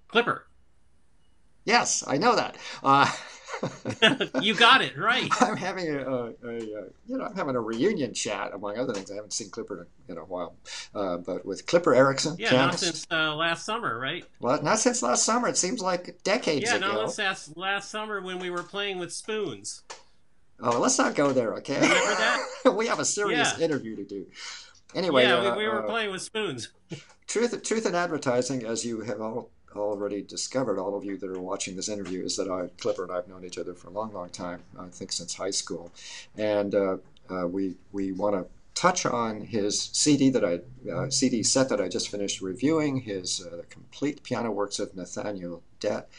Clipper. Yes, I know that. You got it right. I'm having I'm having a reunion chat among other things. I haven't seen Clipper in a while, but with Clipper Erickson, Yeah, not since pianist. last summer, right? Well, not since last summer. It seems like decades Yeah, no, ago. this last summer when we were playing with spoons. Oh, let's not go there, okay? Remember that? We have a serious Yeah, interview to do. Anyway, yeah, we were playing with spoons. truth in advertising, as you have already discovered, all of you that are watching this interview, is that Clipper and I have known each other for a long, long time. I think since high school, and we want to touch on his CD set that I just finished reviewing. His complete piano works of Nathaniel Dett.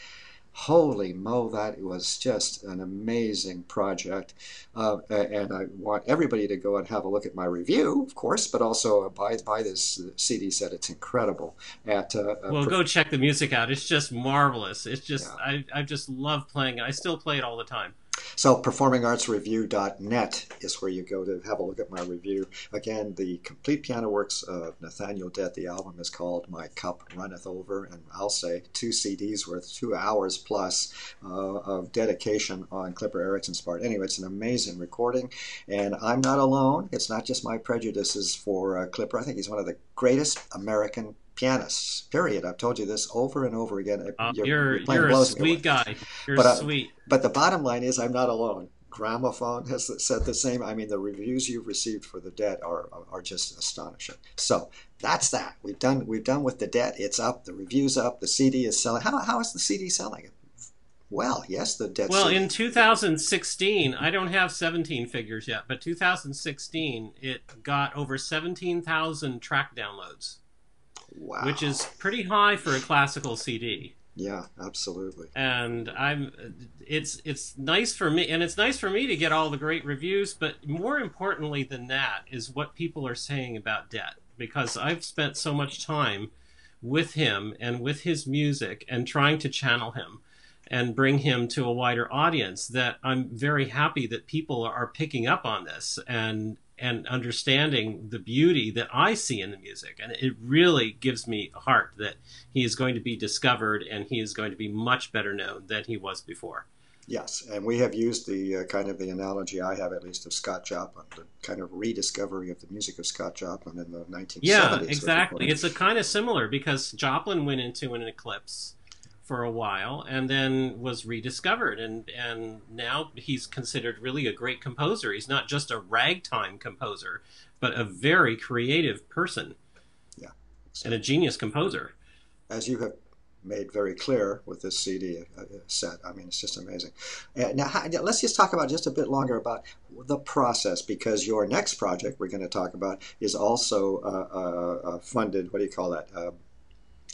Holy mo, that was just an amazing project. And I want everybody to go and have a look at my review, of course, but also buy this CD set. It's incredible. At Well, go check the music out. It's just marvelous. It's just Yeah. I just love playing it. I still play it all the time. So performingartsreview.net is where you go to have a look at my review. Again, the complete piano works of Nathaniel Dett. The album is called My Cup Runneth Over, and I'll say two CDs worth 2 hours plus of dedication on Clipper Erickson's part. Anyway, it's an amazing recording, and I'm not alone. It's not just my prejudices for Clipper. I think he's one of the greatest American pianists. Period. I've told you this over and over again. Your playing You're a blows me away. sweet guy. You're But sweet. but the bottom line is, I'm not alone. Gramophone has said the same. I mean, the reviews you've received for the Debt are just astonishing. So that's that. We've done with the Debt. It's up. The review's up. The CD is selling. How is the CD selling? Well, yes, the Debt Well, CD. in 2016, I don't have 17 figures yet, but 2016 it got over 17,000 track downloads, which Wow. is pretty high for a classical CD. Yeah, absolutely. And it's nice for me, and it's nice for me to get all the great reviews, but more importantly than that is what people are saying about Debt, because I've spent so much time with him and with his music and trying to channel him and bring him to a wider audience, that I'm very happy that people are picking up on this and understanding the beauty that I see in the music. And it really gives me heart that he is going to be discovered and he is going to be much better known than he was before. Yes, and we have used the kind of the analogy I have, at least, of Scott Joplin, the kind of rediscovery of the music of Scott Joplin in the Yeah, 1970s with exactly. recordings. It's a kind of similar because Joplin went into an eclipse for a while and then was rediscovered, and now he's considered really a great composer. He's not just a ragtime composer, but a very creative person Yeah, and a exactly. genius composer. As you have made very clear with this CD set. I mean, it's just amazing. Now, let's just talk about just a bit longer about the process, because your next project we're going to talk about is also funded. What do you call that?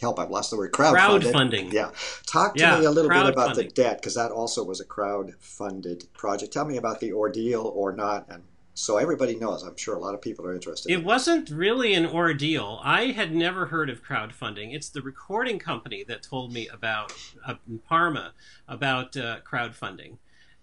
Help, I've lost the word. Crowdfunded. Crowdfunding. Yeah. Talk to me Yeah, a little bit about the crowdfunding. Debt, because that also was a crowd-funded project. Tell me about the ordeal or not, and so everybody knows. I'm sure a lot of people are interested It in this. wasn't really an ordeal. I had never heard of crowdfunding. It's the recording company that told me about in Parma about crowdfunding.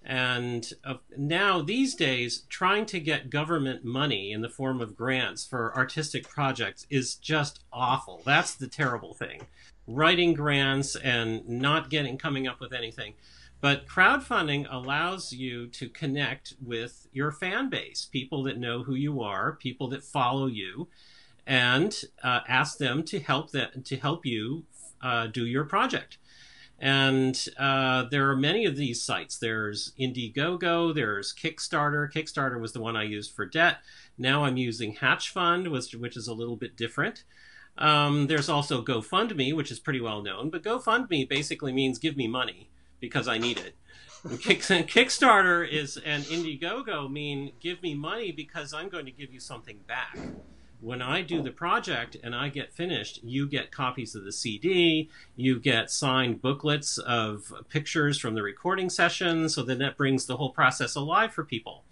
And now, these days, trying to get government money in the form of grants for artistic projects is just awful. That's the terrible thing. Writing grants and not coming up with anything. But crowdfunding allows you to connect with your fan base, people that know who you are, people that follow you, and ask them to help you do your project. And there are many of these sites. There's Indiegogo, there's Kickstarter. Kickstarter was the one I used for Debt. Now I'm using Hatch Fund, which is a little bit different. There's also GoFundMe, which is pretty well known. But GoFundMe basically means give me money because I need it. Kickstarter is and Indiegogo mean give me money because I'm going to give you something back. When I do the project and I get finished, you get copies of the CD, you get signed booklets of pictures from the recording session, so then that brings the whole process alive for people.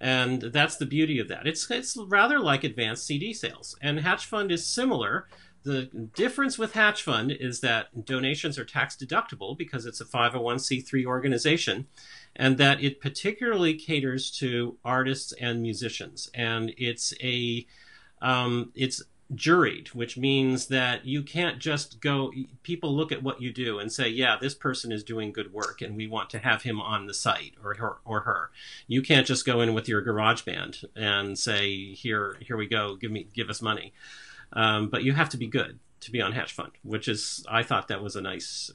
And that's the beauty of that. It's rather like advanced CD sales. And Hatch Fund is similar. The difference with Hatch Fund is that donations are tax deductible because it's a 501c3 organization, and that it particularly caters to artists and musicians. And it's juried, which means that you can't just go, people look at what you do and say, yeah, this person is doing good work and we want to have him on the site, or her. You can't just go in with your garage band and say, here we go, give us money. But you have to be good to be on Hatch Fund, which is, I thought that was a nice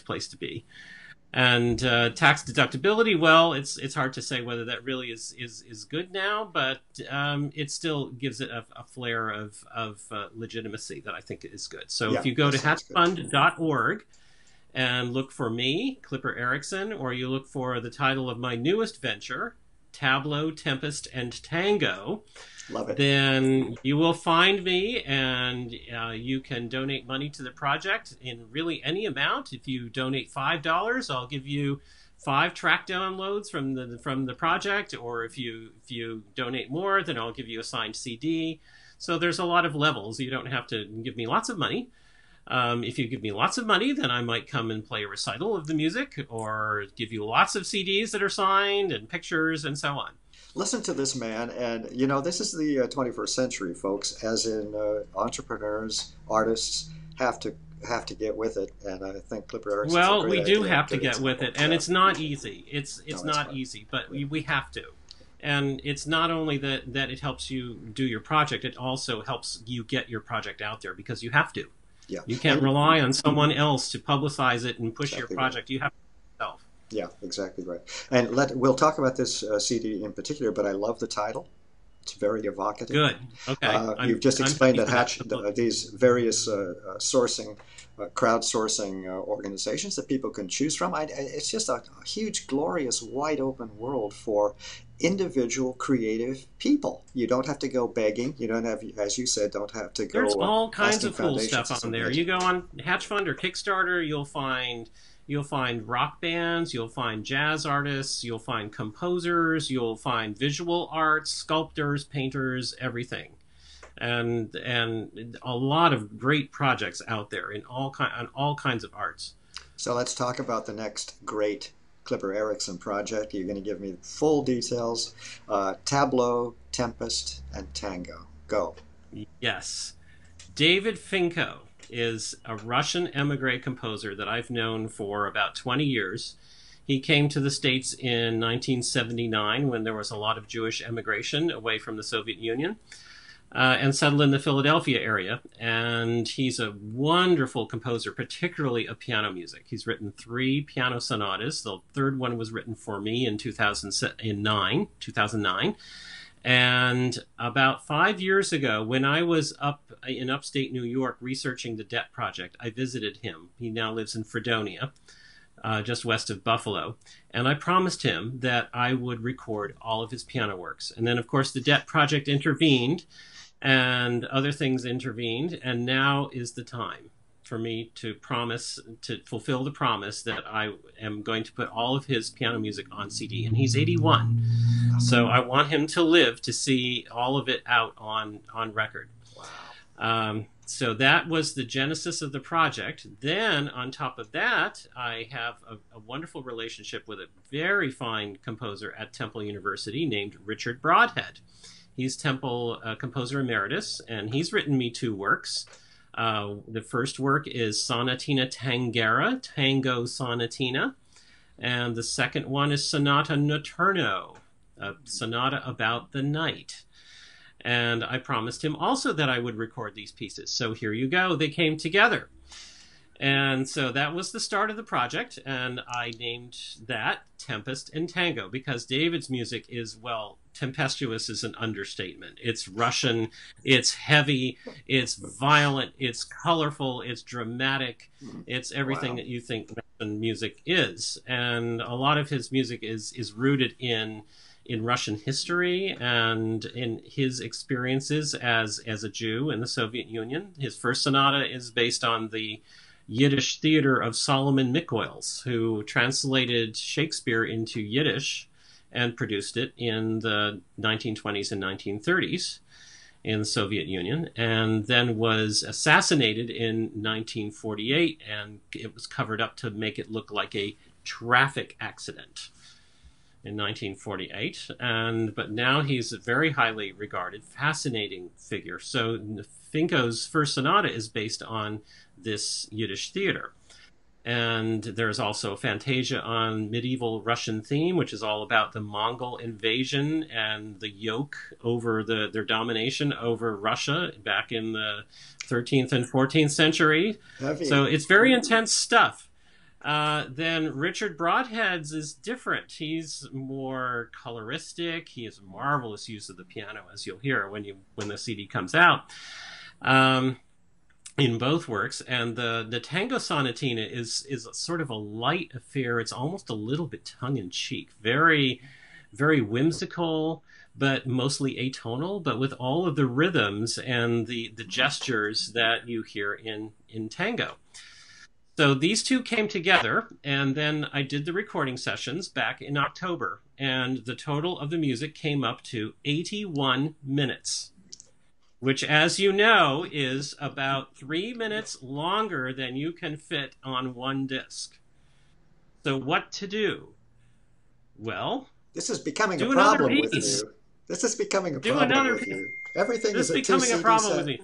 place to be. And tax deductibility, well, it's hard to say whether that really is good now, but it still gives it a flair of legitimacy that I think is good. So Yeah, if you go to that sounds good. hatchfund.org and look for me, Clipper Erickson, or you look for the title of my newest venture, Tableau, Tempest, and Tango, Love it. then you will find me, and you can donate money to the project in really any amount. If you donate $5, I'll give you 5 track downloads from the project, or if you donate more, then I'll give you a signed CD. So there's a lot of levels. You don't have to give me lots of money. If you give me lots of money, then I might come and play a recital of the music, or give you lots of CDs that are signed and pictures and so on. Listen to this man, and you know this is the 21st century, folks. As in, entrepreneurs, artists have to get with it, and I think Clipper Erickson's a Well, we great do idea. have to Good get with example. it, and Yeah. it's not easy. It's No, that's not fine. easy, but Yeah. we have to. And it's not only that it helps you do your project, it also helps you get your project out there because you have to. Yeah. You can't And rely on someone else to publicize it and push your exactly right. project. You have to do it yourself. Yeah, exactly right. And we'll talk about this CD in particular, but I love the title. It's very evocative. Good. Okay. You've just I'm explained happy that for that. these various crowdsourcing organizations that people can choose from. It's just a huge, glorious, wide open world for individual creative people. You don't have to go begging. You don't have, as you said, don't have to There's go all kinds asking of cool foundations stuff to on there. submit. You go on Hatch Fund or Kickstarter, you'll find rock bands, you'll find jazz artists, you'll find composers, you'll find visual arts, sculptors, painters, everything. And a lot of great projects out there in on all kinds of arts. So let's talk about the next great Clipper Erickson project. You're going to give me full details. Tableau, Tempest, and Tango. Go. Yes. David Finko is a Russian emigre composer that I've known for about 20 years. He came to the States in 1979 when there was a lot of Jewish emigration away from the Soviet Union, and settled in the Philadelphia area. And he's a wonderful composer, particularly of piano music. He's written 3 piano sonatas. The third one was written for me in 2009. And about 5 years ago, when I was up in upstate New York researching the Debt Project, I visited him. He now lives in Fredonia, just west of Buffalo. And I promised him that I would record all of his piano works. And then, of course, the Debt Project intervened and other things intervened. And now is the time for me to fulfill the promise that I am going to put all of his piano music on CD. And he's 81. So I want him to live to see all of it out on record. Wow. So that was the genesis of the project. Then, on top of that, I have a wonderful relationship with a very fine composer at Temple University named Richard Broadhead. He's Temple composer emeritus, and he's written me 2 works. The first work is Sonatina Tangera, Tango Sonatina, and the second one is Sonata Notturno, a sonata about the night. And I promised him also that I would record these pieces. So here you go. They came together. And so that was the start of the project. And I named that Tempest and Tango because David's music is, well, tempestuous is an understatement. It's Russian, it's heavy, it's violent, it's colorful, it's dramatic, it's everything Wow. that you think Russian music is. And a lot of his music is rooted in Russian history and in his experiences as a Jew in the Soviet Union. His first sonata is based on the Yiddish theater of Solomon Mikoils, who translated Shakespeare into Yiddish and produced it in the 1920s and 1930s in the Soviet Union, and then was assassinated in 1948, and it was covered up to make it look like a traffic accident in 1948, but now he's a very highly regarded, fascinating figure. So Finko's first sonata is based on this Yiddish theater. And there's also a fantasia on medieval Russian theme, which is all about the Mongol invasion and the yoke over their domination over Russia back in the 13th and 14th century. Heavy. So it's very intense stuff. Then Richard Broadhead's is different. He's more coloristic. He has marvelous use of the piano, as you'll hear when the CD comes out. In both works, and the Tango Sonatina is sort of a light affair. It's almost a little bit tongue-in-cheek, very, very whimsical, but mostly atonal, but with all of the rhythms and the gestures that you hear in tango. So these two came together, and then I did the recording sessions back in October, and the total of the music came up to 81 minutes. Which, as you know, is about 3 minutes longer than you can fit on one disc. So what to do? Well, this is becoming a problem with you. This is becoming a problem with you. Everything is a 2 CD set. This is becoming a problem with me.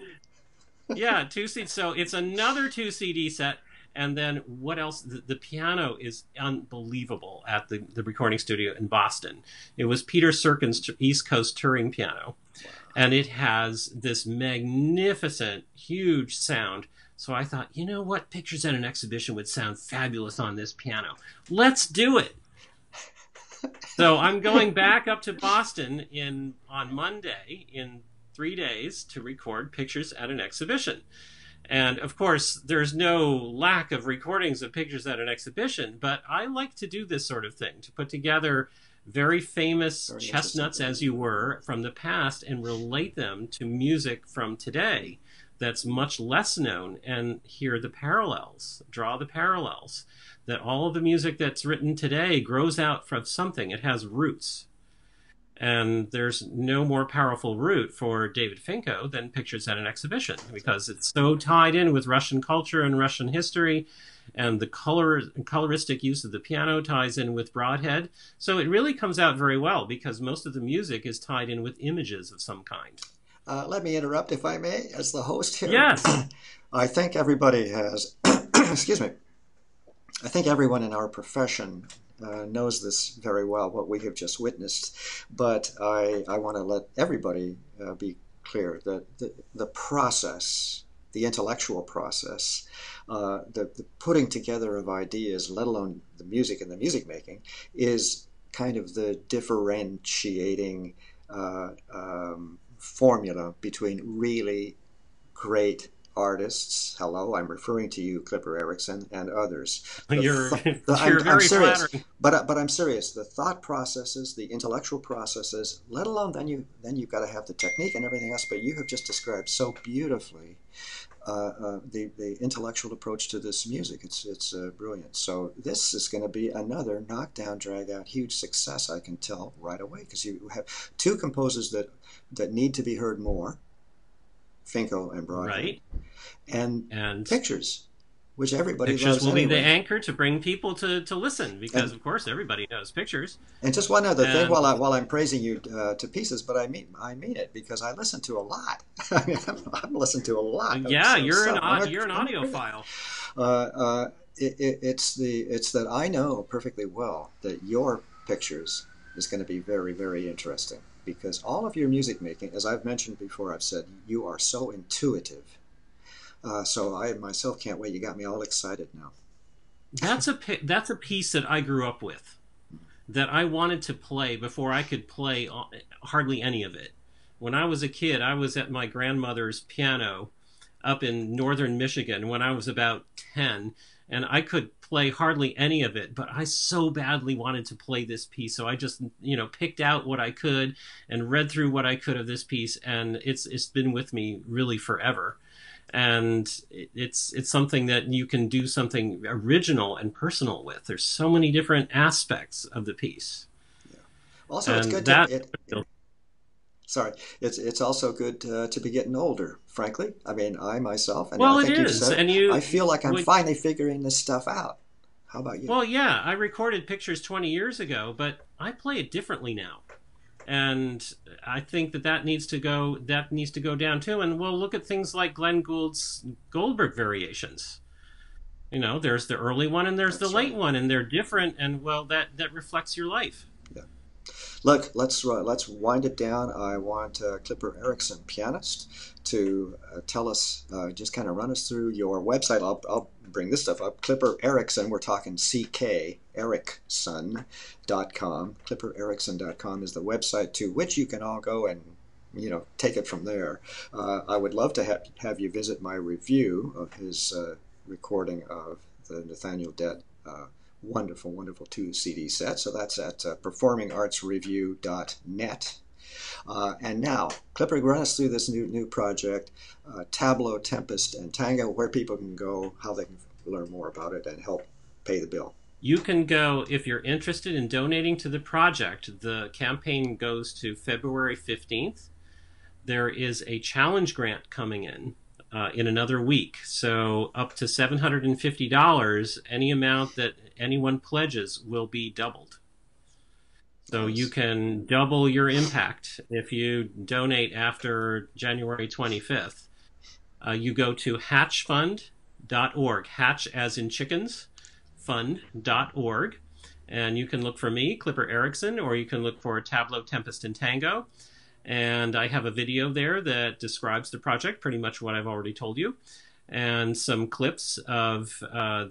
Yeah, 2 CD. So it's another 2 CD set. And then what else? The piano is unbelievable at the recording studio in Boston. It was Peter Serkin's East Coast touring piano. Wow. And it has this magnificent, huge sound. So I thought, you know what? Pictures at an Exhibition would sound fabulous on this piano. Let's do it. So I'm going back up to Boston on Monday in 3 days to record Pictures at an Exhibition. And, of course, there's no lack of recordings of Pictures at an Exhibition, but I like to do this sort of thing, to put together very famous chestnuts, as you were, from the past and relate them to music from today that's much less known, and hear the parallels, draw the parallels, that all of the music that's written today grows out from something. It has roots. And there's no more powerful root for David Finko than Pictures at an Exhibition, because it's so tied in with Russian culture and Russian history, and the coloristic use of the piano ties in with Broadhead. So it really comes out very well, because most of the music is tied in with images of some kind. Let me interrupt, if I may, as the host here. Yes. I think everybody has, excuse me, I think everyone in our profession knows this very well, what we have just witnessed. But I want to let everybody be clear that the process, the intellectual process, the putting together of ideas, let alone the music and the music making, is kind of the differentiating formula between really great artists. Hello, I'm referring to you, Clipper Erickson, and others. You're I'm very serious, flattering. but I'm serious. The thought processes, the intellectual processes, let alone then you've got to have the technique and everything else. But you have just described so beautifully the intellectual approach to this music. It's brilliant. So this is going to be another knockdown, drag out, huge success. I can tell right away, because you have two composers that need to be heard more. Finko and Broadhead, right, and Pictures, which everybody Pictures loves will anyway. be the anchor to bring people to listen, because of course everybody knows Pictures. And just one other thing, while I'm praising you to pieces, but I mean it, because I listen to a lot. I mean, I've listened to a lot. Yeah, you're an audiophile. It's that I know perfectly well that your Pictures is going to be very, very interesting. Because all of your music making, as I've mentioned before, I've said, you are so intuitive. So I myself can't wait. You got me all excited now. That's a piece that I grew up with, that I wanted to play before I could play hardly any of it. When I was a kid, I was at my grandmother's piano up in northern Michigan when I was about 10, and I could play hardly any of it, but I so badly wanted to play this piece, so I just picked out what I could and read through what I could of this piece, and it's been with me really forever. And it's something that you can do something original and personal with. There's so many different aspects of the piece. Yeah. Also, and it's good Sorry, it's also good to be getting older, frankly. I mean, I myself, and well, I think it is. And I feel like I'm finally figuring this stuff out. How about you? Well, yeah, I recorded Pictures 20 years ago, but I play it differently now. And I think that needs to go down too. And we'll look at things like Glenn Gould's Goldberg variations. You know, there's the early one and there's the That's late right. one, and they're different. And well, that reflects your life. Yeah. Look, let's wind it down. I want Clipper Erickson, pianist, to tell us, just kind of run us through your website. I'll bring this stuff up. Clipper Erickson, we're talking CK, Erickson.com. ClipperErickson.com is the website to which you can all go and take it from there. I would love to have you visit my review of his recording of the Nathaniel Dett wonderful, wonderful 2 CD set. So that's at performingartsreview.net. And now, Clipper, run us through this new project, Tableau, Tempest, and Tango, where people can go, how they can learn more about it, and help pay the bill. You can go, if you're interested in donating to the project. The campaign goes to February 15th. There is a challenge grant coming in another week. So up to $750, any amount that anyone pledges will be doubled. So Nice. you can double your impact if you donate after January 25th. You go to hatchfund.org, hatch as in chickens, fund.org, and you can look for me, Clipper Erickson, or you can look for Tableau, Tempest, and Tango. And I have a video there that describes the project, pretty much what I've already told you, and some clips of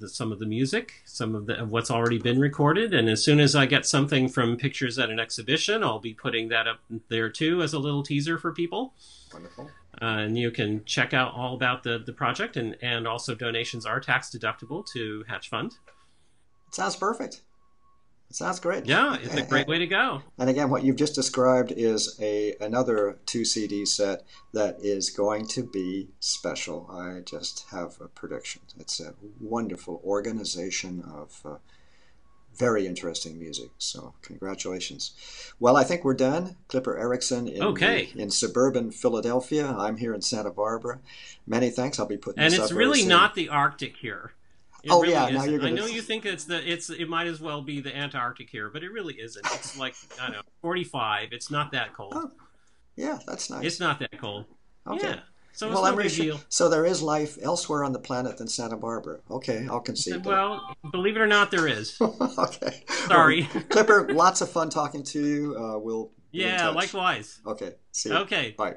some of the music, of what's already been recorded. And as soon as I get something from Pictures at an Exhibition, I'll be putting that up there too as a little teaser for people. Wonderful. And you can check out all about the project, and also donations are tax deductible to Hatch Fund. It sounds perfect. It sounds great. Yeah, it's a great way to go. And again, what you've just described is another 2 CD set that is going to be special. I just have a prediction. It's a wonderful organization of very interesting music. So congratulations. Well, I think we're done. Clipper Erickson in suburban Philadelphia. I'm here in Santa Barbara. Many thanks. I'll be putting And this it's up really very soon. not the Arctic here. It oh really yeah, isn't. now you're gonna... I know you think it might as well be the Antarctic here, but it really isn't. It's like, I don't know, 45. It's not that cold. Oh, yeah, that's nice. It's not that cold. Okay. Yeah. So Well, it's no big deal. So there is life elsewhere on the planet than Santa Barbara. Okay, I'll concede that. Well, believe it or not, there is. Okay. Sorry. Well, Clipper, lots of fun talking to you. We'll be in Yeah, touch. likewise. Okay, see you. Okay. Bye.